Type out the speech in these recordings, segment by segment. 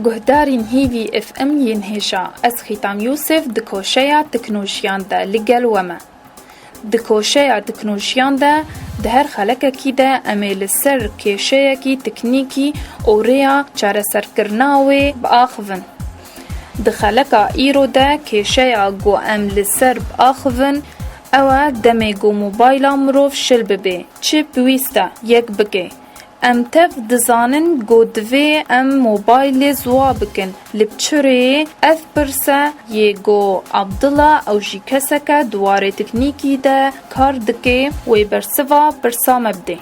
گهدارین هیوی اف ام ینهشا از خیتام یوسف دکوشیا تکنوشیان ده لگل ومه. دکوشیا تکنوشیان ده هر خلقه کی ده امیل سر کشیا کی تکنیکی اوریا چاره سرکرناوی باخون. دخلقه ایرو ده کشیا گو امل سر باخون اوا دمی گو موبایل مروف شل ببه چه بویسته یک بگه. ام تف دزانن گودوی ام موبایل زوا بکن لبچره اف برسه یه گو عبدالله او جی کسکه دواره تکنیکی ده کار دکه وی برسوا برسا مبده.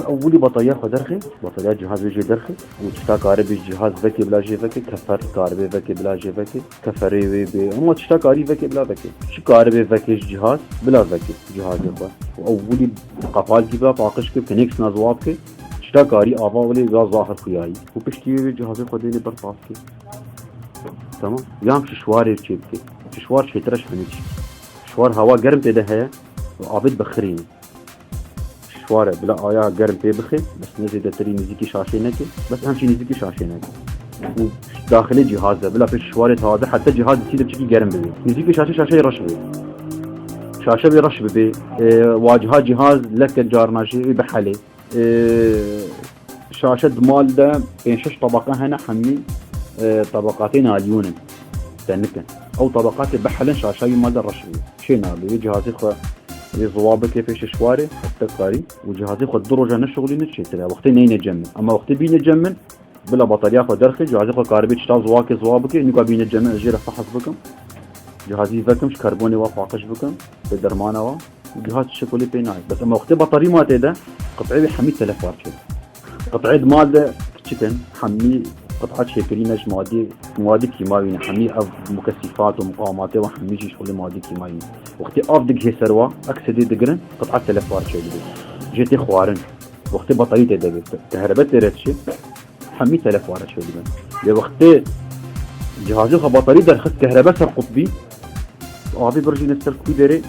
أولي بطارية خدرخي بطارية جهاز وجه درخي وتشتا كهربي جهاز ذكي بلا جي ذكي كفر كهربي ذكي بلا جي ذكي كفري بي أما تشتا كهربي ذكي بلا ذكي شو كهربي ذكي جهاز بلا ذكي جهاز يخوان وأولي قفال كيبا باقش كيب كنيكس نازواب كي تشتا كهربي آبا ولي غاز ظاهر خياي وبشتي جهاز خديني برفاس كي تمام يام شواري تشيب كي شوار شترش هنيش شوار هوا گرم تده هي وعابد بخرين شوارع بلا آیا گرم پی بخی بس نزیده تری نزدیکی شاشه نکه بس همچین نزدیکی شاشه نکه و داخل جهازه بلا پیش شوارع تازه حتی جهاز سیده بچکی گرم ببی نزدیکی شاشه رش ببی شاشه بی رش ببی واجهه جهاز لک جارناشی بحله شاشه دمال ده بين 6 طبقه هنا حمي طبقاتين عاليون تنكن او طبقات بحلن شاشه مال رش ببي شي نابي جهازي خو ضوابط كيفاش شوارع حتى قاري وجهازي خد درجه نشغلي نشيت له وقت نين يجمن اما وقت بين يجمن بلا بطاريه خد درخي جهازي خد كهربي تشتا زواكي زوابك نيكو بين يجمن اجيره فحص بكم جهازي فكمش كربوني وفاقش بكم بدرمانه و جهاز شكلي بيناي بس اما وقت بطاريه ما تيدا قطعي حمي تلفات قطعي مال ده كيتن حمي قطعات شكلينش مواد كيماويه حمي مكثفات ومقاومات وحمي شغل مواد كيماويه وقتی آب دیگه سروا اکسیدی دگرن قطعه تلفار شدی جتی خوارن وقتی بطارية تدبي كهرباء ترتشي حمي تلفار شدی من یا وقتی جهازی خو بطارية در خد كهرباء سر قطبی آبی برجی نستر کوی داره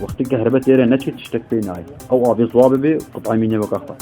وقتی كهرباء تره نچه تشتک بینای او آبی صواب بی قطعه مینه وکافه